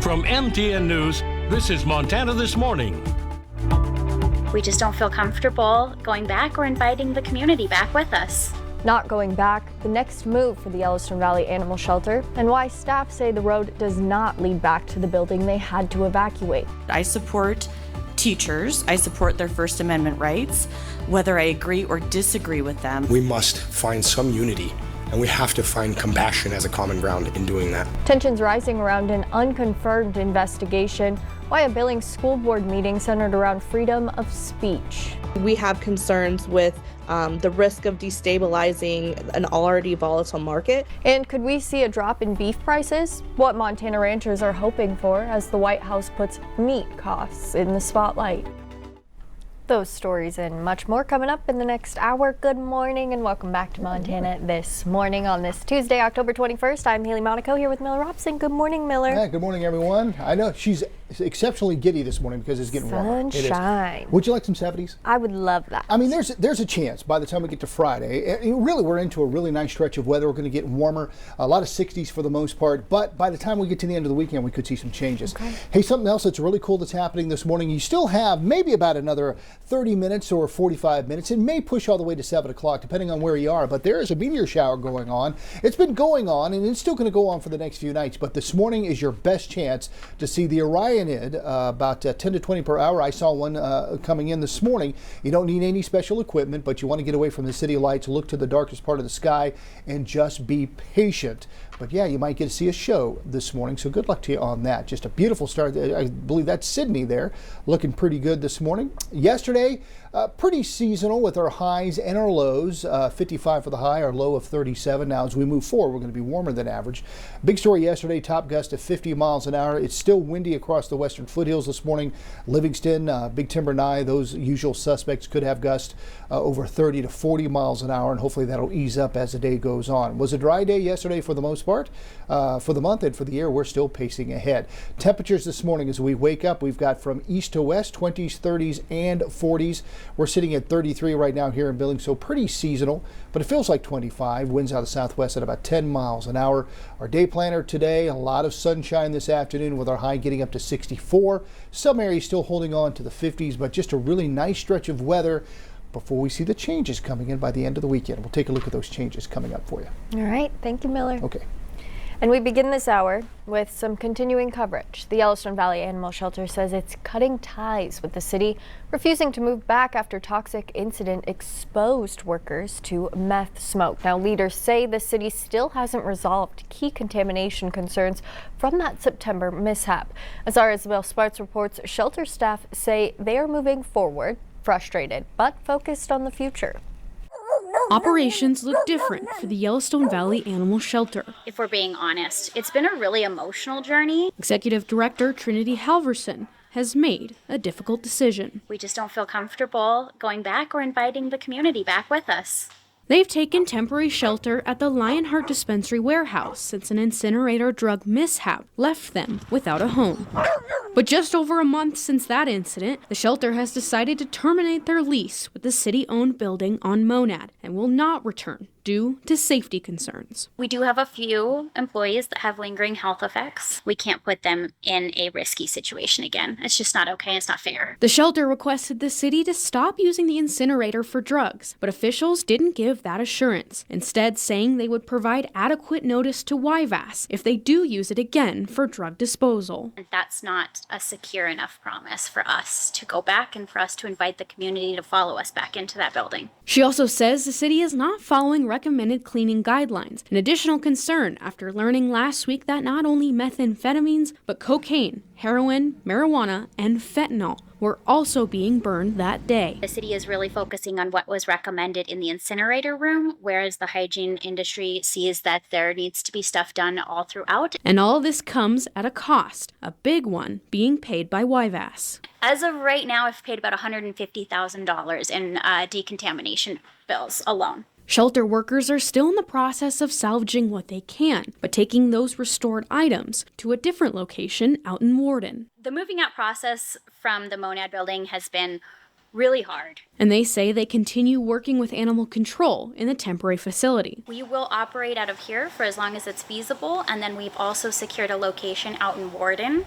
From MTN News, this is Montana This Morning. We just don't feel comfortable going back or inviting the community back with us. Not going back, the next move for the Yellowstone Valley Animal Shelter, and why staff say the road does not lead back to the building they had to evacuate. I support teachers. I support their First Amendment rights, whether I agree or disagree with them. We must find some unity, and we have to find compassion as a common ground in doing that. Tensions rising around an unconfirmed investigation, why a Billings school board meeting centered around freedom of speech. We have concerns with the risk of destabilizing an already volatile market. And could we see a drop in beef prices? What Montana ranchers are hoping for as the White House puts meat costs in the spotlight. Those stories and much more coming up in the next hour. Good morning and welcome back to Montana This Morning on this Tuesday, October 21st. I'm Hailey Monaco here with Miller Robson. Good morning, Miller. Yeah, good morning, everyone. I know she's exceptionally giddy this morning because it's getting warmer. Sunshine. Would you like some 70s? I would love that. I mean, there's a chance by the time we get to Friday. Really, we're into a really nice stretch of weather. We're going to get warmer, a lot of 60s for the most part. But by the time we get to the end of the weekend, we could see some changes. Okay. Hey, something else that's really cool that's happening this morning. You still have maybe about another 30 minutes or 45 minutes. It may push all the way to 7 o'clock, depending on where you are. But there is a meteor shower going on. It's been going on, and it's still going to go on for the next few nights. But this morning is your best chance to see the Orionid, about 10 to 20 per hour. I saw one coming in this morning. You don't need any special equipment, but you want to get away from the city lights, look to the darkest part of the sky, and just be patient. But yeah, you might get to see a show this morning, so good luck to you on that. Just a beautiful start. I believe that's Sydney there, looking pretty good this morning. Yesterday, pretty seasonal with our highs and our lows. 55 for the high, our low of 37. Now, as we move forward, we're going to be warmer than average. Big story yesterday, top gust of 50 miles an hour. It's still windy across the western foothills this morning. Livingston, Big Timber, Nye, those usual suspects could have gusts over 30 to 40 miles an hour, and hopefully that'll ease up as the day goes on. It was a dry day yesterday for the most part. For the month and for the year, we're still pacing ahead. Temperatures this morning as we wake up, we've got from east to west, 20s, 30s, and 40s. We're sitting at 33 right now here in Billings, so pretty seasonal, but it feels like 25. Winds out of the southwest at about 10 miles an hour. Our day planner today, a lot of sunshine this afternoon with our high getting up to 64. Some areas still holding on to the 50s, but just a really nice stretch of weather before we see the changes coming in by the end of the weekend. We'll take a look at those changes coming up for you. All right. Thank you, Miller. Okay. And we begin this hour with some continuing coverage. The Yellowstone Valley Animal Shelter says it's cutting ties with the city, refusing to move back after toxic incident exposed workers to meth smoke. Now, leaders say the city still hasn't resolved key contamination concerns from that September mishap. As our Isabel Sparks reports, shelter staff say they are moving forward, frustrated, but focused on the future. Operations look different for the Yellowstone Valley Animal Shelter. If we're being honest, it's been a really emotional journey. Executive Director Trinity Halverson has made a difficult decision. We just don't feel comfortable going back or inviting the community back with us. They've taken temporary shelter at the Lionheart Dispensary warehouse since an incinerator drug mishap left them without a home. But just over a month since that incident, the shelter has decided to terminate their lease with the city-owned building on Monad and will not return due to safety concerns. We do have a few employees that have lingering health effects. We can't put them in a risky situation again. It's just not okay. It's not fair. The shelter requested the city to stop using the incinerator for drugs, but officials didn't give that assurance, instead saying they would provide adequate notice to YVAS if they do use it again for drug disposal. And that's not a secure enough promise for us to go back and for us to invite the community to follow us back into that building. She also says the city is not following recommended cleaning guidelines, an additional concern after learning last week that not only methamphetamines, but cocaine, heroin, marijuana, and fentanyl were also being burned that day. The city is really focusing on what was recommended in the incinerator room, whereas the hygiene industry sees that there needs to be stuff done all throughout. And all this comes at a cost, a big one being paid by YVAS. As of right now, I've paid about $150,000 in decontamination bills alone. Shelter workers are still in the process of salvaging what they can, but taking those restored items to a different location out in Warden. The moving out process from the Monad building has been really hard. And they say they continue working with animal control in the temporary facility. We will operate out of here for as long as it's feasible, and then we've also secured a location out in Warden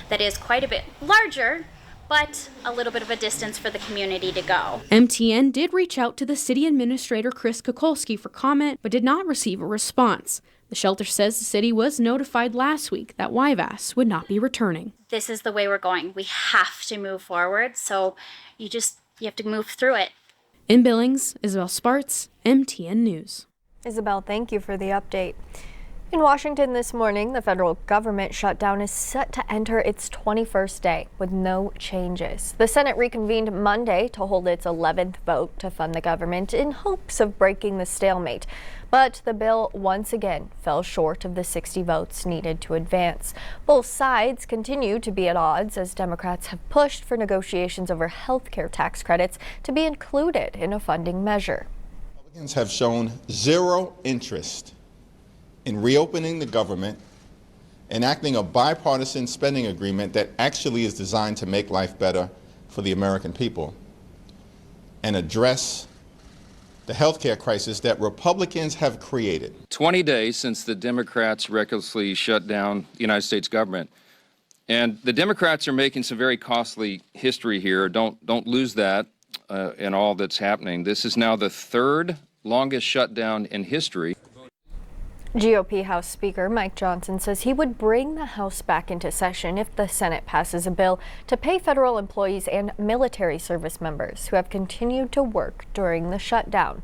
that is quite a bit larger, but a little bit of a distance for the community to go. MTN did reach out to the city administrator, Chris Kukolski, for comment, but did not receive a response. The shelter says the city was notified last week that YVAS would not be returning. This is the way we're going. We have to move forward, so you have to move through it. In Billings, Isabel Sparts, MTN News. Isabel, thank you for the update. In Washington this morning, the federal government shutdown is set to enter its 21st day with no changes. The Senate reconvened Monday to hold its 11th vote to fund the government in hopes of breaking the stalemate. But the bill once again fell short of the 60 votes needed to advance. Both sides continue to be at odds as Democrats have pushed for negotiations over health care tax credits to be included in a funding measure. Republicans have shown zero interest in reopening the government, enacting a bipartisan spending agreement that actually is designed to make life better for the American people and address the healthcare crisis that Republicans have created. 20 days since the Democrats recklessly shut down the United States government. And the Democrats are making some very costly history here. Don't lose that in all that's happening. This is now the third longest shutdown in history. GOP House Speaker Mike Johnson says he would bring the House back into session if the Senate passes a bill to pay federal employees and military service members who have continued to work during the shutdown.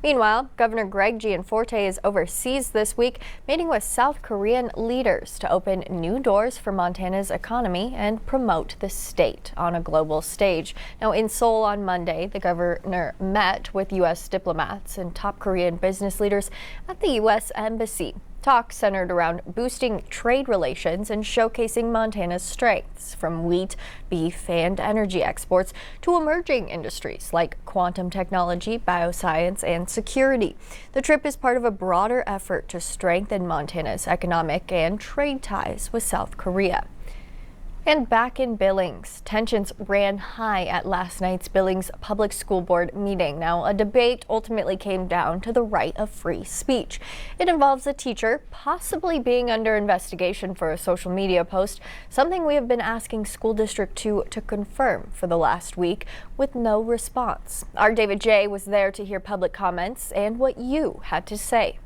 Meanwhile, Governor Greg Gianforte is overseas this week, meeting with South Korean leaders to open new doors for Montana's economy and promote the state on a global stage. Now, in Seoul on Monday, the governor met with U.S. diplomats and top Korean business leaders at the U.S. Embassy. Talks centered around boosting trade relations and showcasing Montana's strengths, from wheat, beef, and energy exports to emerging industries like quantum technology, bioscience, and security. The trip is part of a broader effort to strengthen Montana's economic and trade ties with South Korea. And back in Billings, tensions ran high at last night's Billings Public School Board meeting. Now, a debate ultimately came down to the right of free speech. It involves a teacher possibly being under investigation for a social media post, something we have been asking School District 2 to confirm for the last week, with no response. Our David J. was there to hear public comments and what you had to say.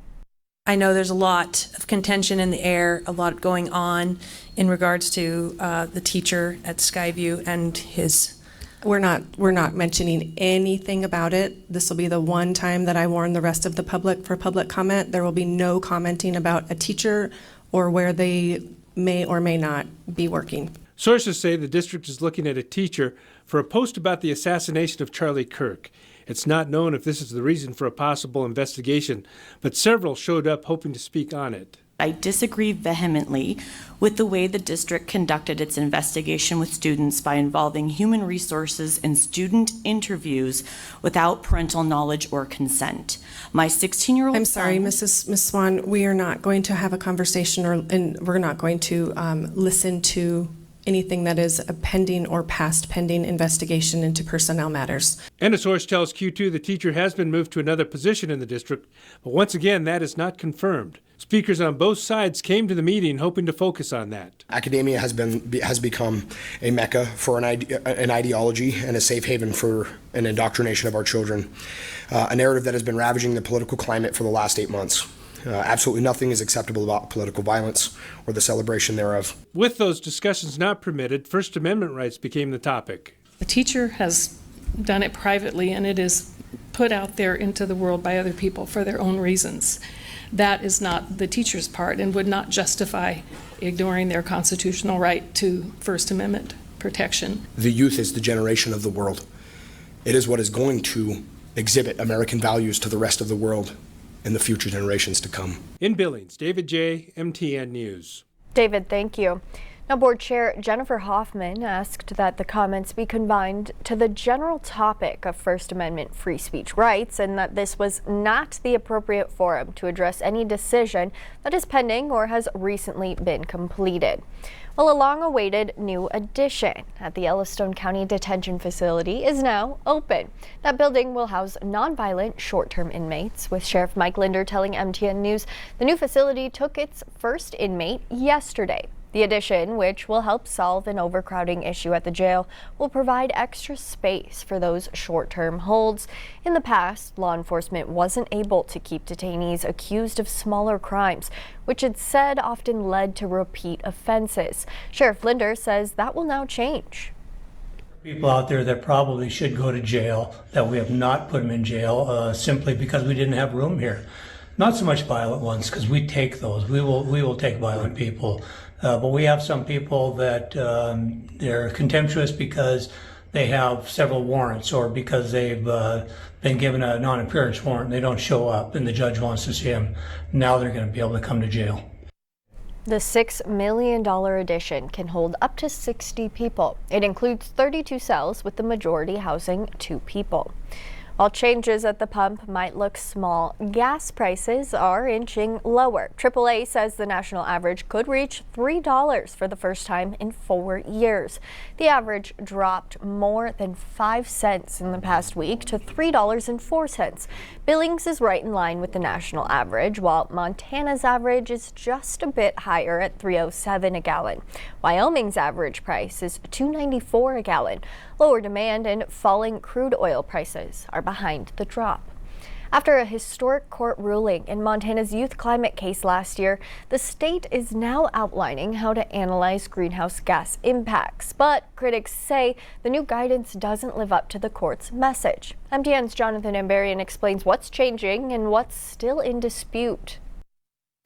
I know there's a lot of contention in the air, a lot going on in regards to the teacher at Skyview and his. We're not mentioning anything about it. This will be the one time that I warn the rest of the public for public comment. There will be no commenting about a teacher or where they may or may not be working. Sources say the district is looking at a teacher for a post about the assassination of Charlie Kirk. It's not known if this is the reason for a possible investigation, but several showed up hoping to speak on it. I disagree vehemently with the way the district conducted its investigation with students by involving human resources in student interviews without parental knowledge or consent. My 16-year-old I'm sorry, Miss Swan, we are not going to have a conversation and we're not going to listen to anything that is a pending or past pending investigation into personnel matters. And a source tells Q2 the teacher has been moved to another position in the district, but once again, that is not confirmed. Speakers on both sides came to the meeting hoping to focus on that. Academia has become a mecca for an ideology and a safe haven for an indoctrination of our children, a narrative that has been ravaging the political climate for the last 8 months. Absolutely nothing is acceptable about political violence or the celebration thereof. With those discussions not permitted, First Amendment rights became the topic. The teacher has done it privately, and it is put out there into the world by other people for their own reasons. That is not the teacher's part and would not justify ignoring their constitutional right to First Amendment protection. The youth is the generation of the world. It is what is going to exhibit American values to the rest of the world in the future generations to come. In Billings, David J., MTN News. David, thank you. Now, Board Chair Jennifer Hoffman asked that the comments be confined to the general topic of First Amendment free speech rights and that this was not the appropriate forum to address any decision that is pending or has recently been completed. Well, a long-awaited new addition at the Yellowstone County Detention Facility is now open. That building will house nonviolent short-term inmates, with Sheriff Mike Linder telling MTN News the new facility took its first inmate yesterday. The addition, which will help solve an overcrowding issue at the jail, will provide extra space for those short-term holds. In the past, law enforcement wasn't able to keep detainees accused of smaller crimes, which it said often led to repeat offenses. Sheriff Linder says that will now change. People out there that probably should go to jail, that we have not put them in jail simply because we didn't have room here. Not so much violent ones, because we take those. We will take violent people. But we have some people that they're contemptuous because they have several warrants or because they've been given a non-appearance warrant and they don't show up and the judge wants to see them. Now they're going to be able to come to jail. The $6 million addition can hold up to 60 people. It includes 32 cells, with the majority housing 2 people. While changes at the pump might look small, gas prices are inching lower. AAA says the national average could reach $3 for the first time in 4 years. The average dropped more than 5 cents in the past week to $3.04. Billings is right in line with the national average, while Montana's average is just a bit higher at $3.07 a gallon. Wyoming's average price is $2.94 a gallon. Lower demand and falling crude oil prices are behind the drop. After a historic court ruling in Montana's youth climate case last year, the state is now outlining how to analyze greenhouse gas impacts. But critics say the new guidance doesn't live up to the court's message. MTN's Jonathan Ambarian explains what's changing and what's still in dispute.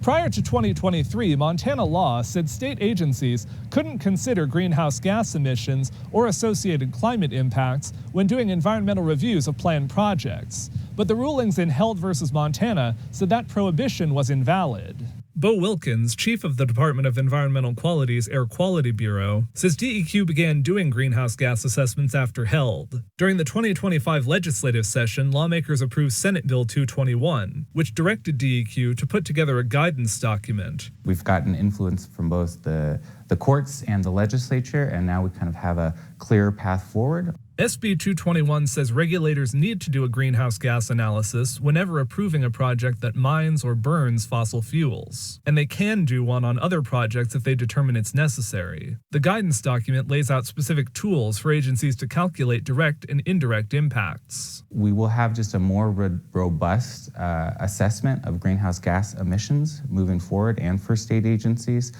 Prior to 2023, Montana law said state agencies couldn't consider greenhouse gas emissions or associated climate impacts when doing environmental reviews of planned projects. But the rulings in Held versus Montana said that prohibition was invalid. Bo Wilkins, chief of the Department of Environmental Quality's Air Quality Bureau, says DEQ began doing greenhouse gas assessments after Held. During the 2025 legislative session, lawmakers approved Senate Bill 221, which directed DEQ to put together a guidance document. We've gotten influence from both the courts and the legislature, and now we kind of have a clear path forward. SB 221 says regulators need to do a greenhouse gas analysis whenever approving a project that mines or burns fossil fuels. And they can do one on other projects if they determine it's necessary. The guidance document lays out specific tools for agencies to calculate direct and indirect impacts. We will have just a more robust assessment of greenhouse gas emissions moving forward and for state agencies.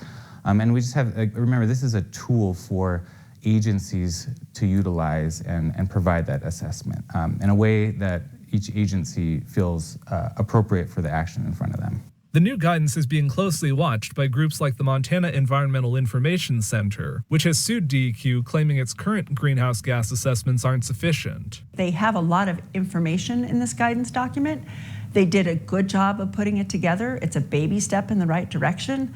And we just have, remember, this is a tool for agencies to utilize and provide that assessment in a way that each agency feels appropriate for the action in front of them. The new guidance is being closely watched by groups like the Montana Environmental Information Center, which has sued DEQ, claiming its current greenhouse gas assessments aren't sufficient. They have a lot of information in this guidance document. They did a good job of putting it together. It's a baby step in the right direction.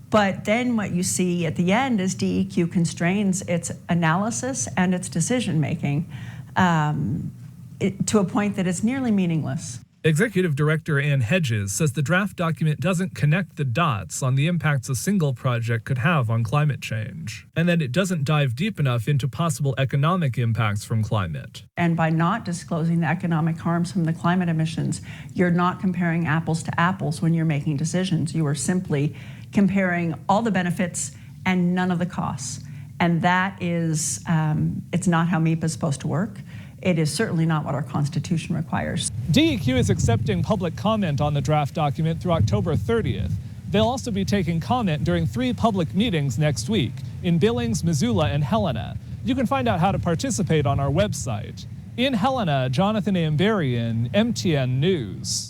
But then what you see at the end is DEQ constrains its analysis and its decision-making to a point that it's nearly meaningless. Executive Director Ann Hedges says the draft document doesn't connect the dots on the impacts a single project could have on climate change, and that it doesn't dive deep enough into possible economic impacts from climate. And by not disclosing the economic harms from the climate emissions, you're not comparing apples to apples when you're making decisions. You are simply comparing all the benefits and none of the costs. And that is, it's not how MEPA is supposed to work. It is certainly not what our Constitution requires. DEQ is accepting public comment on the draft document through October 30th. They'll also be taking comment during 3 public meetings next week in Billings, Missoula, and Helena. You can find out how to participate on our website. In Helena, Jonathan Ambarian, MTN News.